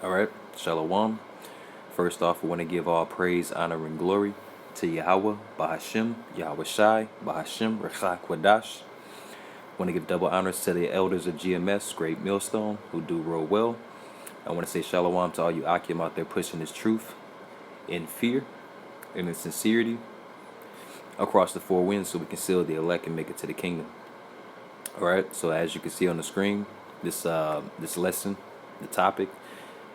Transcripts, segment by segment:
All right, Shalom. First off, we want to give all praise, honor, and glory to Yahweh, Bahashim, Yahweh Shai, Bahashim, Rechak Wadash. Want to give double honors to the elders of GMS, Great Millstone, who do real well. I want to say Shalom to all you Akim out there pushing this truth in fear and in sincerity across the four winds so we can seal the elect and make it to the kingdom. All right, so as you can see on the screen, this lesson, the topic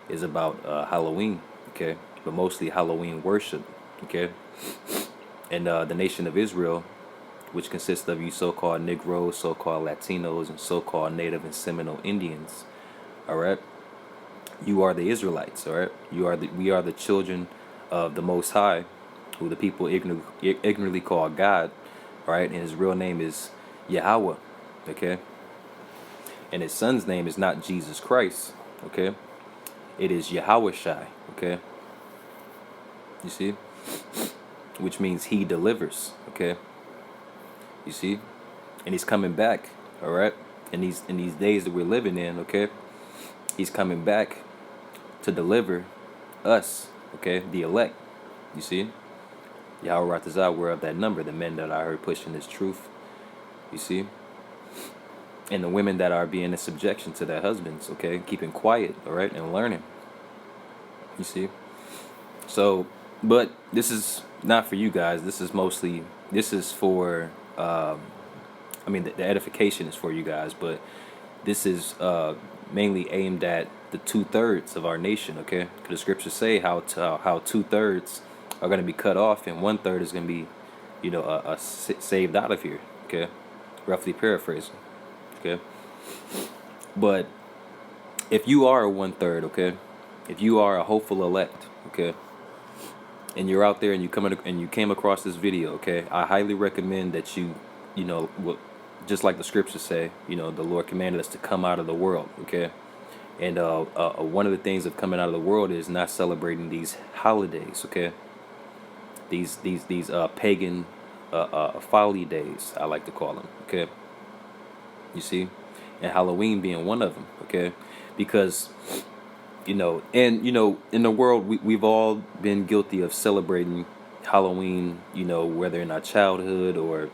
is about Halloween, okay, but mostly Halloween worship, okay, and the nation of Israel, which consists of you so-called Negroes, so-called Latinos, and so-called Native and Seminole Indians. All right, you are the Israelites. All right, we are the children of the Most High, who the people ignorantly call God. All right, and his real name is Yahweh. Okay, and his son's name is not Jesus Christ. Okay, it is Yahweh Shai. Okay, you see, which means he delivers. Okay, you see, and he's coming back. All right, in these days that we're living in. Okay, he's coming back to deliver us. Okay, the elect. You see, Yahweh Ratazah, we're of that number, the men that I heard pushing this truth. You see, and the women that are being in subjection to their husbands. Okay, keeping quiet. All right, and learning. You see, so, but this is not for you guys. This is for. I mean, the edification is for you guys, but this is mainly aimed at the 2/3 of our nation. Okay, because the scriptures say how 2/3 are going to be cut off, and 1/3 is going to be, saved out of here. Okay, roughly paraphrasing. Okay, but if you are a 1/3, okay, if you are a hopeful elect, okay, and you're out there and you came across this video, okay, I highly recommend that just like the scriptures say, the Lord commanded us to come out of the world, okay, and one of the things of coming out of the world is not celebrating these holidays, okay, these pagan folly days, I like to call them, okay, you see, and Halloween being one of them, okay, because in the world we've all been guilty of celebrating Halloween, whether in our childhood or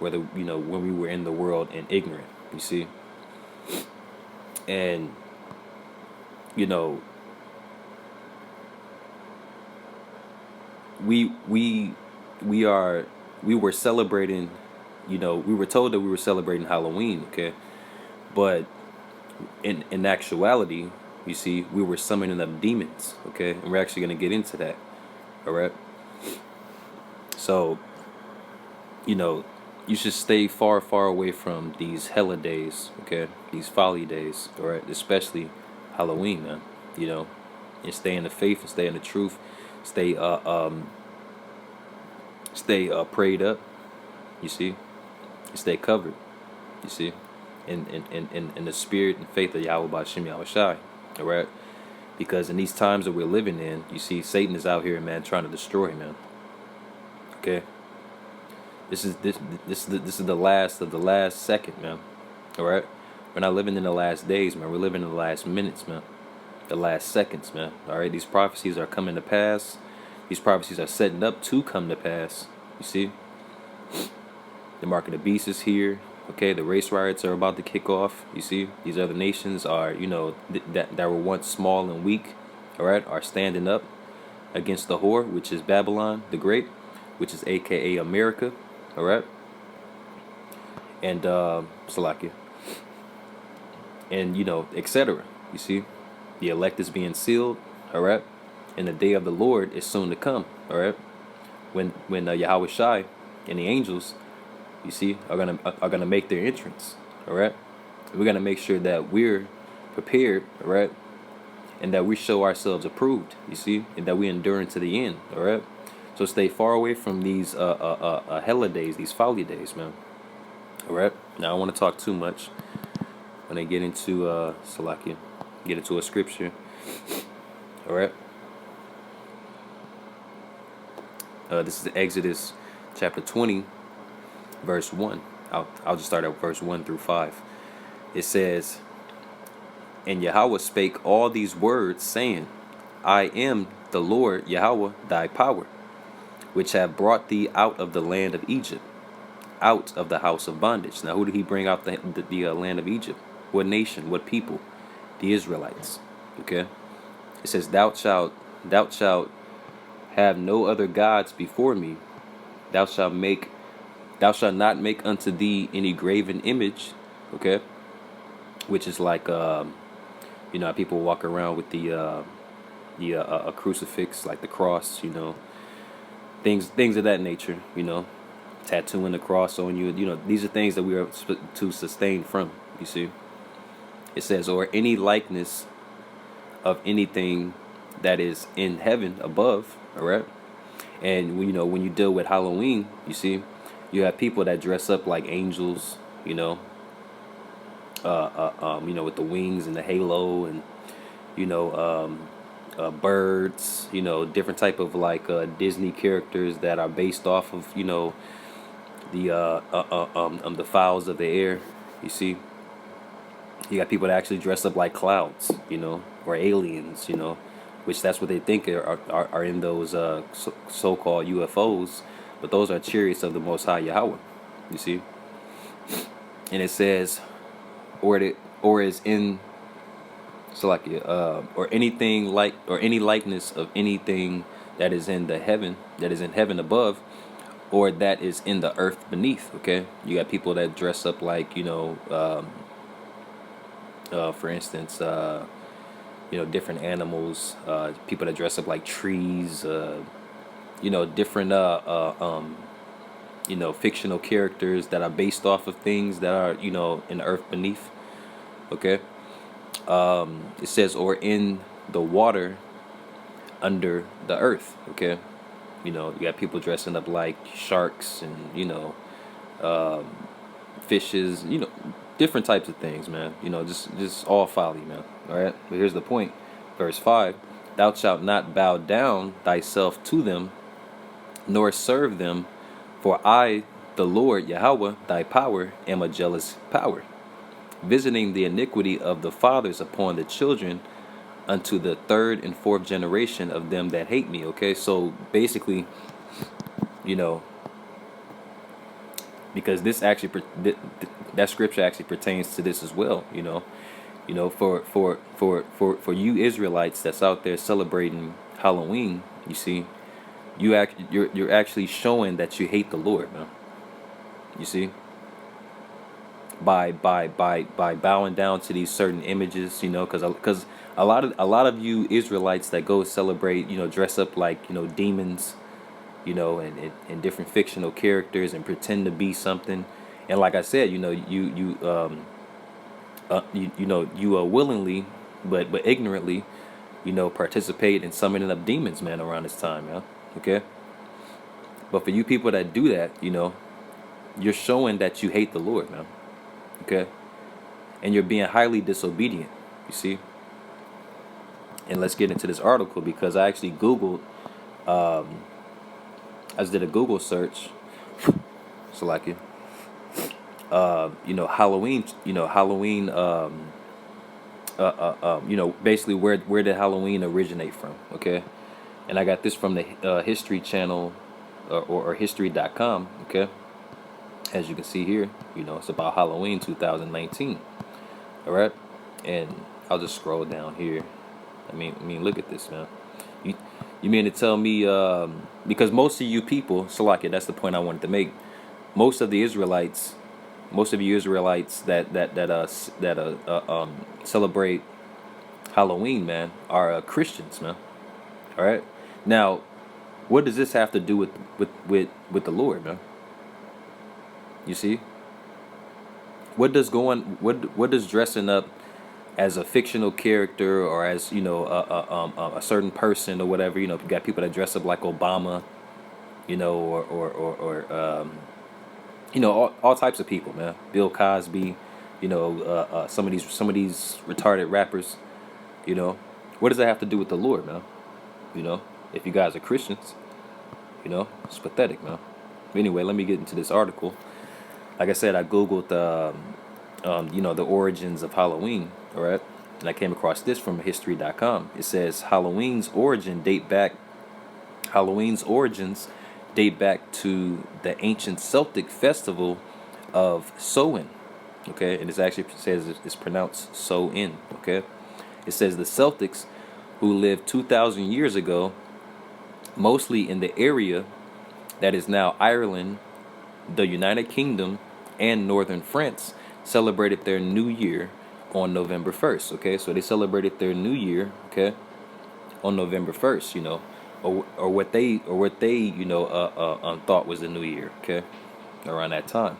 whether when we were in the world and ignorant, you see, and you know we we we were celebrating, we were told that we were celebrating Halloween, okay, but in actuality, you see, we were summoning up demons, okay, and we're actually going to get into that, all right. So you should stay far, far away from these hella days, okay, these folly days, all right, especially Halloween, man, and stay in the faith and stay in the truth, stay prayed up, you see, and stay covered, you see, in the spirit and faith of Yahweh Bashim Yahweh Shai, all right, because in these times that we're living in, you see, Satan is out here, man, trying to destroy, man, okay. This is the last of the last second, man. All right, we're not living in the last days, man. We're living in the last minutes, man. The last seconds, man. All right, these prophecies are coming to pass. These prophecies are setting up to come to pass. You see, the mark of the beast is here. Okay, the race riots are about to kick off. You see, these other nations are, that were once small and weak, all right, are standing up against the whore, which is Babylon the Great, which is AKA America. All right, and Salakia, and etc. You see, the elect is being sealed. All right, and the day of the Lord is soon to come. All right, when Yahweh Shai and the angels, you see, are gonna make their entrance. All right, we're gonna make sure that we're prepared. All right, and that we show ourselves approved. You see, and that we endure into the end. All right. So stay far away from these hella days, these folly days, man. All right. Now I don't want to talk too much when I get into Salakia, get into a scripture. All right. This is Exodus chapter 20, verse 1. I'll just start at verse 1 through 5. It says, And Yahweh spake all these words, saying, I am the Lord Yahweh thy power, which have brought thee out of the land of Egypt, out of the house of bondage. Now, who did he bring out the land of Egypt? What nation? What people? The Israelites. Okay. It says, thou shalt have no other gods before me. Thou shalt not make unto thee any graven image. Okay. Which is like, how people walk around with a crucifix, like the cross, things of that nature, tattooing the cross on you. These are things that we are to sustain from. You see, it says, or any likeness of anything that is in heaven above. All right, and when you deal with Halloween, you see, you have people that dress up like angels. With the wings and the halo, and birds. Different type of like Disney characters that are based off of the fowls of the air. You see, you got people that actually dress up like clouds, or aliens, which that's what they think are in those so-called UFOs, but those are chariots of the Most High Yahweh. You see, and it says, or is in or anything like, or any likeness of anything that is in heaven above, or that is in the earth beneath. Okay, you got people that dress up like for instance, different animals. People that dress up like trees. Different fictional characters that are based off of things that are in the earth beneath. Okay. It says, or in the water under the earth. Okay. You got people dressing up like sharks and fishes, different types of things, man. Just all folly, man. All right. But here's the point. Verse 5, thou shalt not bow down thyself to them, nor serve them, for I, the Lord Yahweh, thy power, am a jealous power, visiting the iniquity of the fathers upon the children unto the third and fourth generation of them that hate me. Okay, so basically, because this actually that scripture actually pertains to this as well. For you Israelites that's out there celebrating Halloween, you see, you're actually showing that you hate the Lord, man. You see, by bowing down to these certain images, because a lot of you Israelites that go celebrate, dress up like demons, and different fictional characters and pretend to be something, and like I said, you willingly but ignorantly, participate in summoning up demons, man, around this time, man. Okay, but for you people that do that, you're showing that you hate the Lord, man. Okay, and you're being highly disobedient. You see, and let's get into this article because I actually Googled. I just did a Google search. So like it. Halloween. Basically where did Halloween originate from? Okay, and I got this from the History Channel or History.com. Okay, as you can see here, it's about Halloween 2019. All right, and I'll just scroll down here. I mean, look at this, man. You mean to tell me because most of you people, Salakia, that's the point I wanted to make. Most of you Israelites that celebrate Halloween, man, are Christians, man. All right. Now, what does this have to do with the Lord, man? You see, what does dressing up as a fictional character or as a certain person or whatever, you got people that dress up like Obama, or all types of people, man. Bill Cosby, some of these retarded rappers, what does that have to do with the Lord, man? If you guys are Christians, it's pathetic, man. Anyway, let me get into this article. Like I said, I googled the origins of Halloween. All right, and I came across this from history.com. It says Halloween's origins date back to the ancient Celtic festival of Samhain. Okay, and it actually says it's pronounced so-in. Okay, it says the Celtics, who lived 2,000 years ago, mostly in the area that is now Ireland, the United Kingdom, and northern France, celebrated their new year on November 1st. Okay, so they celebrated their new year, okay, on November 1st, or what they thought was the new year, okay, around that time.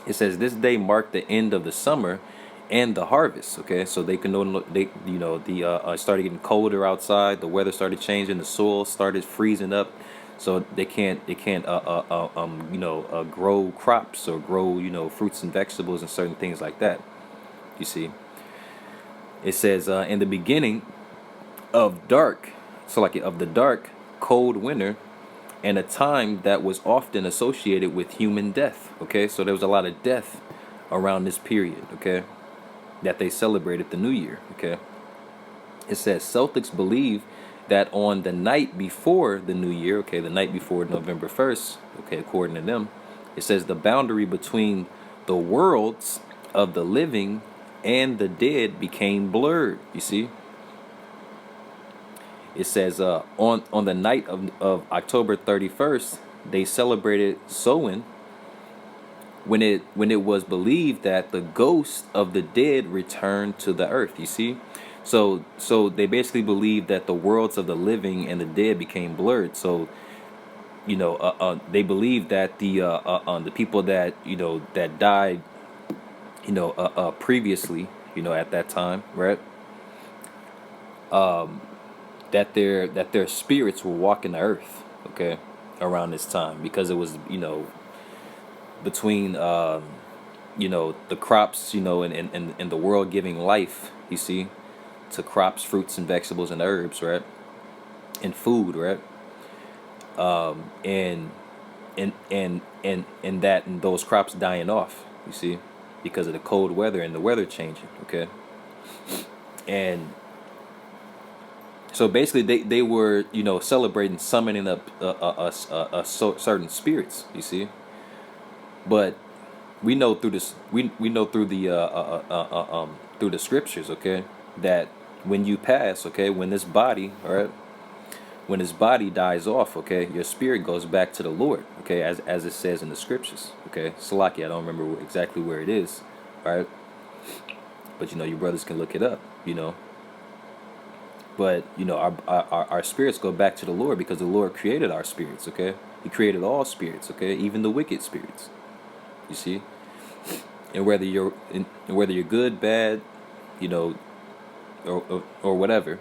It says this day marked the end of the summer and the harvest. Okay, so they can know it started getting colder outside. The weather started changing. The soil started freezing up, so they can't grow crops or grow fruits and vegetables and certain things like that. You see, it says in the beginning of the dark, cold winter, and a time that was often associated with human death. Okay, so there was a lot of death around this period. Okay, that they celebrated the new year. Okay, it says Celtics believe that on the night before the new year, okay, the night before November 1st, okay, according to them, it says the boundary between the worlds of the living and the dead became blurred. You see, it says on the night of October 31st, they celebrated Samhain, when it was believed that the ghosts of the dead returned to the earth. You see, so they basically believed that the worlds of the living and the dead became blurred. So they believed that the people that that died previously at that time, right, that their spirits were walking the earth, okay, around this time, because it was between the crops, and the world giving life, you see, to crops, fruits and vegetables and herbs, right, and food, right, and that and those crops dying off, you see, because of the cold weather and the weather changing, okay, and so basically they were celebrating summoning up certain spirits, you see, but we know through this we know through the scriptures, okay, that when you pass, okay, when this body, all right, when this body dies off, okay, your spirit goes back to the Lord, okay, as it says in the scriptures, okay. Salaki, I don't remember exactly where it is, all right, but your brothers can look it up, but our spirits go back to the Lord because the Lord created our spirits, okay. He created all spirits, okay, even the wicked spirits, you see. And whether you're good, bad, or whatever,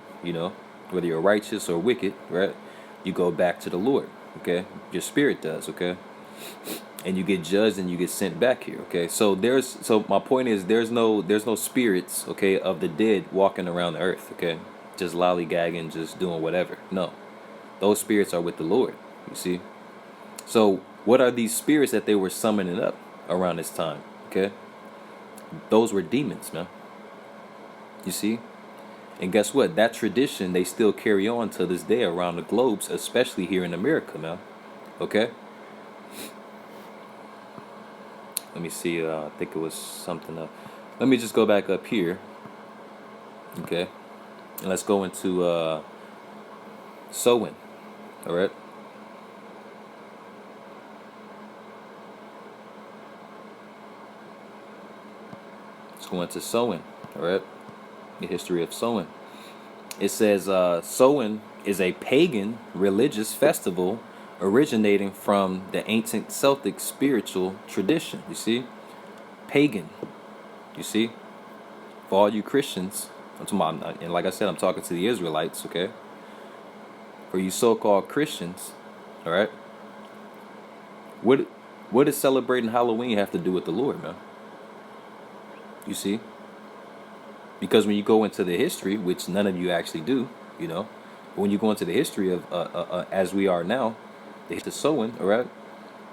whether you're righteous or wicked, right, you go back to the Lord, okay. Your spirit does, okay, and you get judged and you get sent back here, okay. So my point is there's no spirits, okay, of the dead walking around the earth, okay, just lollygagging, just doing whatever. No, those spirits are with the Lord, you see. So what are these spirits that they were summoning up around this time, okay? Those were demons, man, you see. And guess what? That tradition they still carry on to this day around the globes, especially here in America, man, okay. Let me see, I think it was something else. Let me just go back up here, okay, and let's go into Samhain, all right. Let's go into Samhain, all right, the history of Samhain. It says Samhain is a pagan religious festival originating from the ancient Celtic spiritual tradition. You see, pagan. You see, for all you Christians, and like I said, I'm talking to the Israelites, okay. For you so-called Christians, all right. What does celebrating Halloween have to do with the Lord, man? You see, because when you go into the history, which none of you actually do, but when you go into the history of as we are now, the history of Samhain, all right,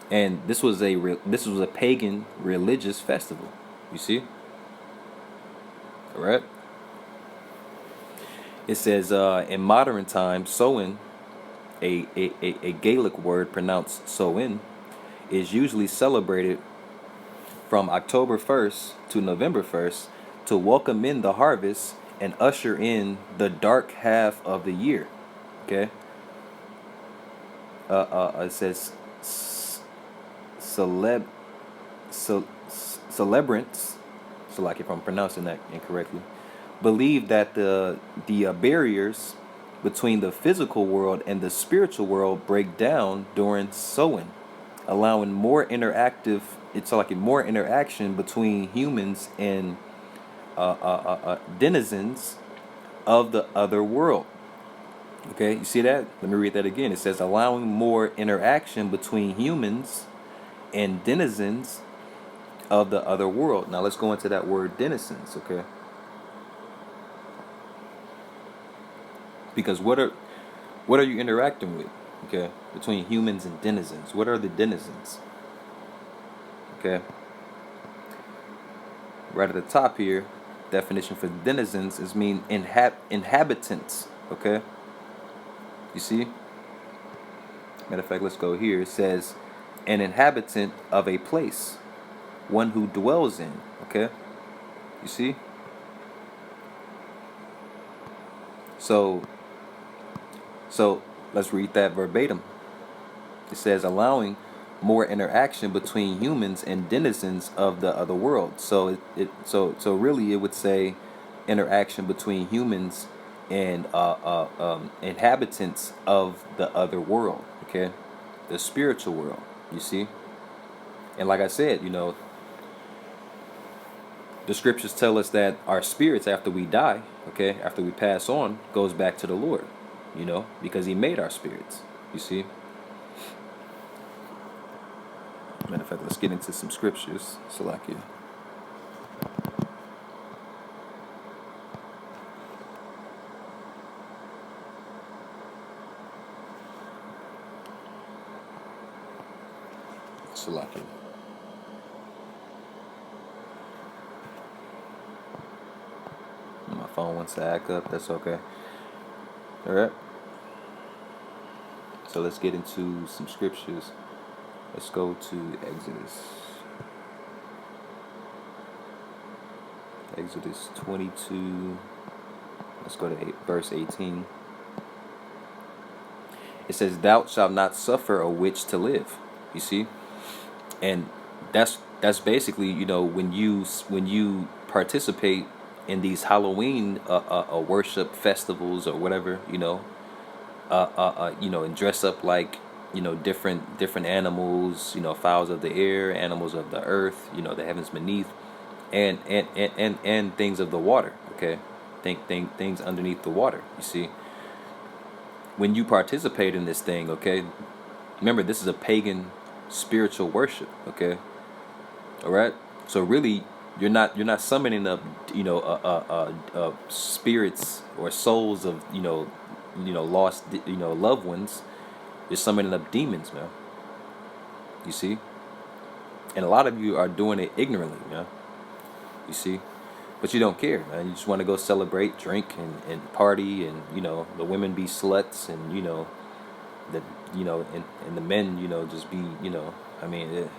and this was a pagan religious festival. You see, all right. It says in modern times, Samhain, a Gaelic word pronounced Samhain, is usually celebrated from October 1st to November 1st to welcome in the harvest and usher in the dark half of the year. Okay. It says celeb, celebrants, so like if I'm pronouncing that incorrectly, believe that the barriers between the physical world and the spiritual world break down during sowing, allowing more interactive. It's like a more interaction between humans and denizens of the other world. Okay, you see that? Let me read that again. It says allowing more interaction between humans and denizens of the other world. Now let's go into that word denizens, okay? Because what are you interacting with? Okay, between humans and denizens. What are the denizens? Okay. Right at the top here, definition for denizens is mean inhabitants. Okay. You see? Matter of fact, let's go here. It says an inhabitant of a place, one who dwells in. Okay. You see? So let's read that verbatim. It says allowing more interaction between humans and denizens of the other world. So so really it would say interaction between humans and inhabitants of the other world. Okay, the spiritual world. You see, and like I said, the scriptures tell us that our spirits after we die, okay, after we pass on, goes back to the Lord. Because He made our spirits. You see. Matter of fact, let's get into some scriptures. Salakia. Salakia. My phone wants to act up. That's okay. All right. So let's get into some scriptures. Let's go to Exodus. Exodus 22. Let's go to verse 18. It says, "Thou shalt not suffer a witch to live." You see, and that's basically when you participate in these Halloween worship festivals or whatever, and dress up like different animals, fowls of the air, animals of the earth, the heavens beneath, and things of the water. Okay, things underneath the water. You see, when you participate in this thing, okay, remember this is a pagan spiritual worship. Okay, all right. So really, you're not summoning up spirits or souls of lost loved ones. You're summoning up demons, man. You see, and a lot of you are doing it ignorantly, man. You see, but you don't care, man. You just want to go celebrate, drink, and party, and the women be sluts, and the and the men just be I mean.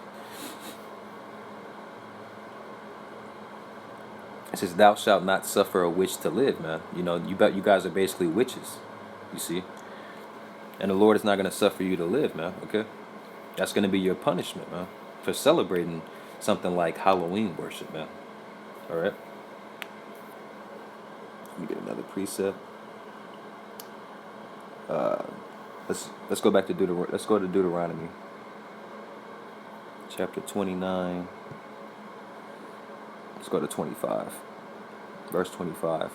It says, "Thou shalt not suffer a witch to live," man. You guys are basically witches. You see, and the Lord is not going to suffer you to live, man. Okay, that's going to be your punishment, man, for celebrating something like Halloween worship, man. All right. Let me get another precept. Let's go back to Let's go to Deuteronomy, chapter 29. Let's go to 25, verse 25.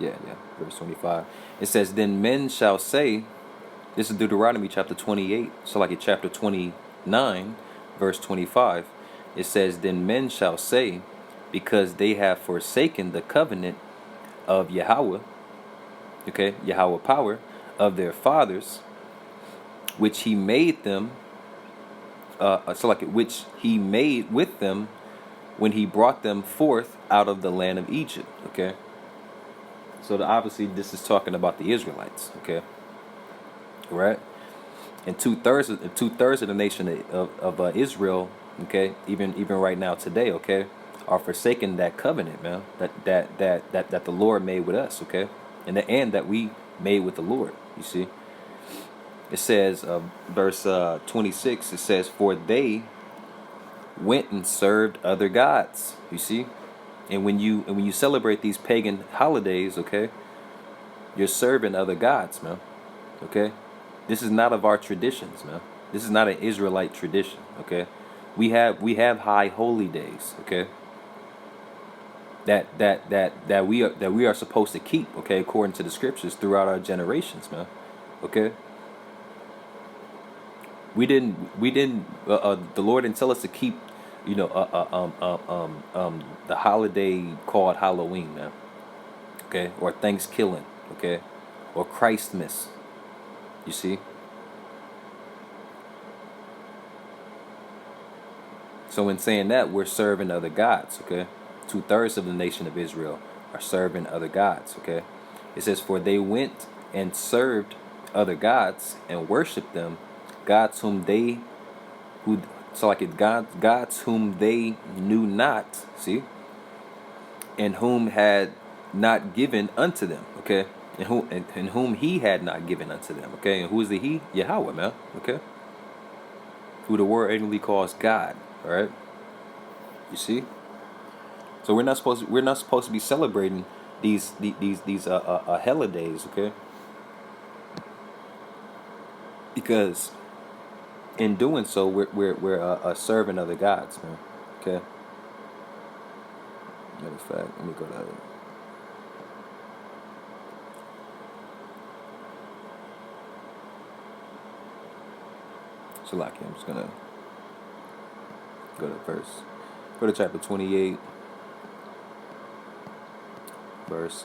Yeah, verse 25. It says, "Then men shall say," this is Deuteronomy chapter 28, so like in chapter 29, verse 25, it says, "Then men shall say, because they have forsaken the covenant of Yahweh," okay, Yahweh power, "of their fathers, which He made them," which He made with them when he brought them forth out of the land of Egypt. Okay. So obviously this is talking about the Israelites. Okay. Right. And two thirds of the nation of Israel. Okay. Even right now today. Okay. Are forsaking that covenant, man. That the Lord made with us. Okay. And that we made with the Lord. You see. It says, verse 26. It says, "For they went and served other gods." You see. And when you celebrate these pagan holidays, okay, you're serving other gods, man. Okay, this is not of our traditions, man. This is not an Israelite tradition. Okay, we have high holy days. Okay, that we are supposed to keep. Okay, according to the scriptures throughout our generations, man. Okay, we didn't. The Lord didn't tell us to keep, the holiday called Halloween, man. Okay, or Thanksgiving, okay, or Christmas. You see. So in saying that, we're serving other gods. Okay, 2/3 of the nation of Israel are serving other gods. Okay, it says, "For they went and served other gods and worshipped them, gods who so like it gods whom they knew not." See, and whom had not given unto them. Okay, and whom he had not given unto them. Okay, and who is the he? Yahweh, man. Okay, who the word annually calls God. All right, you see. So we're not supposed to be celebrating these holidays. Okay, because in doing so we're serving other gods, man. Okay. Matter of fact, let me go to Salaki. I'm just gonna go to chapter 28, verse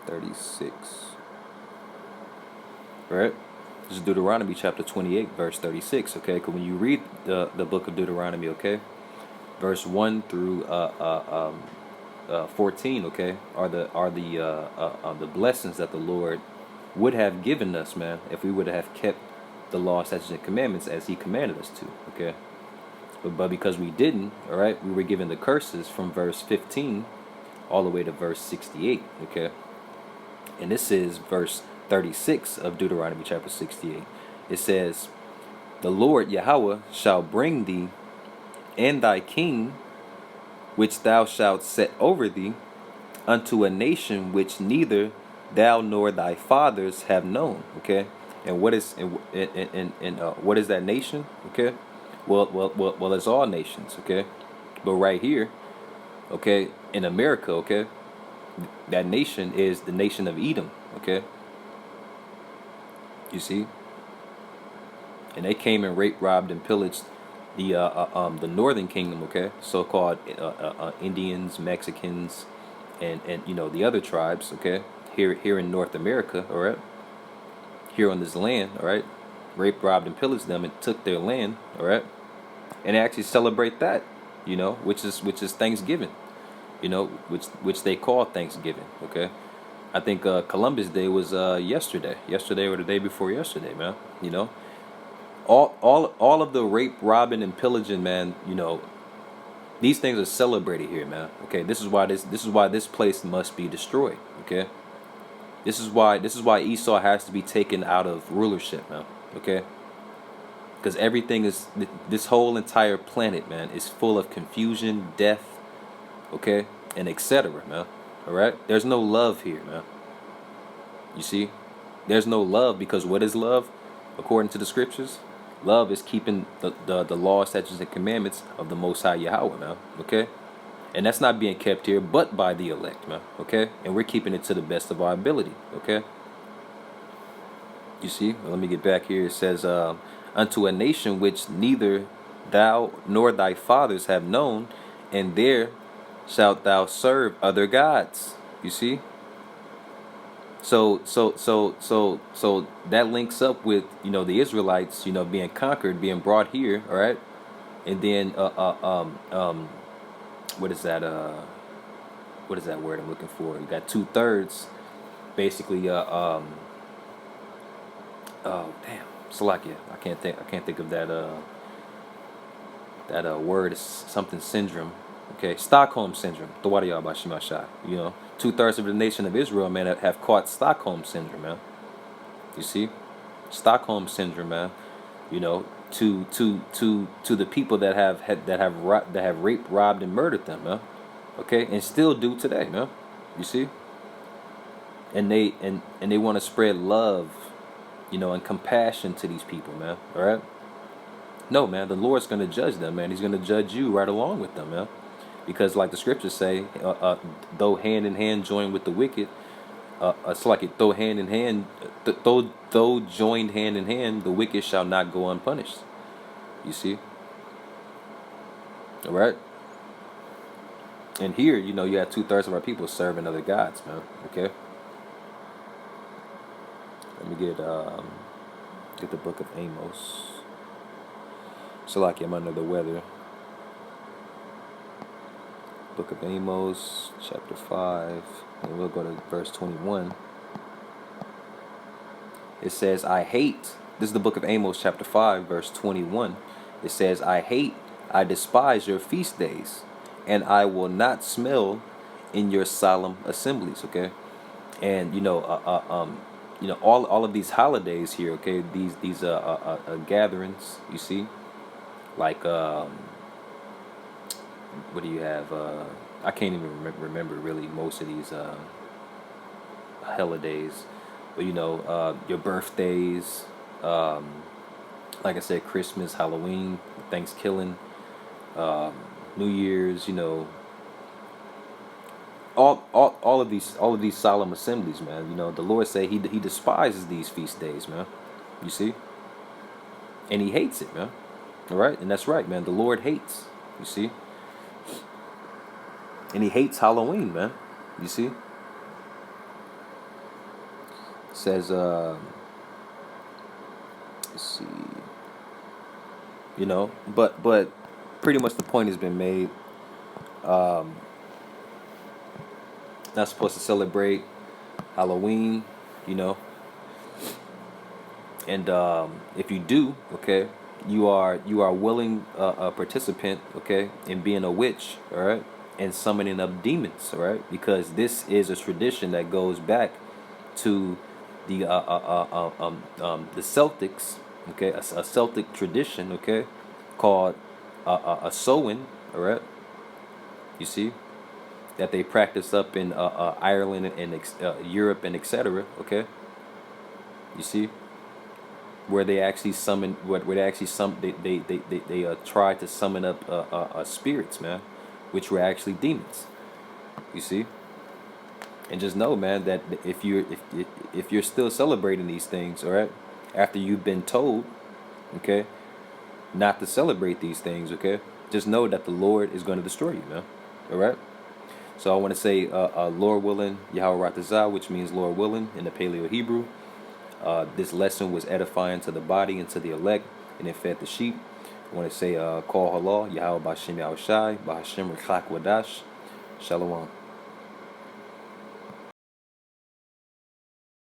36. Right? This is Deuteronomy chapter 28, verse 36. Okay, because when you read the book of Deuteronomy, okay, verse 1 through 14, okay, are the blessings that the Lord would have given us, man, if we would have kept the law, statutes, and commandments as He commanded us to. Okay, but because we didn't, all right, we were given the curses from verse 15 all the way to verse 68. Okay, and this is verse 36 of Deuteronomy chapter 68. It says, "The Lord Yahweh shall bring thee and thy king, which thou shalt set over thee, unto a nation which neither thou nor thy fathers have known." Okay, and what is that nation? Okay, well, it's all nations. Okay, but right here, okay, in America, okay, that nation is the nation of Edom. Okay, you see, and they came and raped, robbed, and pillaged the northern kingdom. Okay, so-called Indians, Mexicans, and the other tribes. Okay, here in North America. All right, here on this land. All right, raped, robbed, and pillaged them and took their land. All right, and they actually celebrate that. Which is Thanksgiving. Which they call Thanksgiving. Okay, I think Columbus Day was yesterday or the day before yesterday, man. All of the rape, robbing, and pillaging, man. These things are celebrated here, man. Okay, this is why this place must be destroyed. Okay, this is why Esau has to be taken out of rulership, man. Okay, because this whole entire planet, man, is full of confusion, death, okay, and etc., man. All right, there's no love here, man. You see, there's no love because what is love, according to the scriptures? Love is keeping the law, statutes, and commandments of the Most High Yahweh, man. Okay, and that's not being kept here, but by the elect, man. Okay, and we're keeping it to the best of our ability. Okay, you see. Well, let me get back here. It says, "Unto a nation which neither thou nor thy fathers have known, and there shalt thou serve other gods." You see. So that links up with, the Israelites, being conquered, being brought here, all right, and then what is that word I'm looking for? You got 2/3, basically. Oh damn, Salakia. I can't think of that word is something syndrome. Okay, Stockholm syndrome. The water y'all about Shimashai. 2/3 of the nation of Israel, man, have caught Stockholm syndrome, man. You see, Stockholm syndrome, man. To the people that have raped, robbed, and murdered them, man. Okay, and still do today, man. You see, and they want to spread love, and compassion to these people, man. All right. No, man, the Lord's going to judge them, man. He's going to judge you right along with them, man. Because, like the scriptures say, though hand in hand joined with the wicked, it's like it, though hand in hand, though joined hand in hand, the wicked shall not go unpunished. You see? All right? And here, you have 2/3 of our people serving other gods, man. Okay? Let me get the book of Amos. So, like, I'm under the weather. Book of Amos, chapter 5, and we'll go to verse 21. It says, this is the book of Amos, chapter 5, verse 21. It says, I despise your feast days, and I will not smell in your solemn assemblies, okay? And, all of these holidays here, okay, these gatherings, you see, like, what do you have? I can't even remember really most of these holidays, but your birthdays, like I said, Christmas, Halloween, Thanksgiving, New Year's, all of these solemn assemblies, man. The Lord say he despises these feast days, man. You see, and he hates it, man. All right, and that's right, man. The Lord hates. You see. And he hates Halloween, man. You see? It says, let's see. But pretty much the point has been made. Not supposed to celebrate Halloween, and if you do, okay, you are willing a participant, okay, in being a witch, all right, and summoning up demons, all right, because this is a tradition that goes back to the Celtics, okay, a Celtic tradition, okay, called a Samhain, all right, you see, that they practice up in Ireland and Europe and etc. Okay, you see, where they actually summon, where they actually they try to summon up spirits, man, which were actually demons. You see, and just know, man, that if you're still celebrating these things, all right, after you've been told, okay, not to celebrate these things, okay, just know that the Lord is going to destroy you, man. All right. So I want to say, Lord willing, Yahweh Ratazah, which means Lord willing in the Paleo Hebrew. This lesson was edifying to the body and to the elect, and it fed the sheep. I want to say, Call Halal, Yahweh Ba'Shem Yahushai, Ba'Hashem Rechak Wadash, Shalom.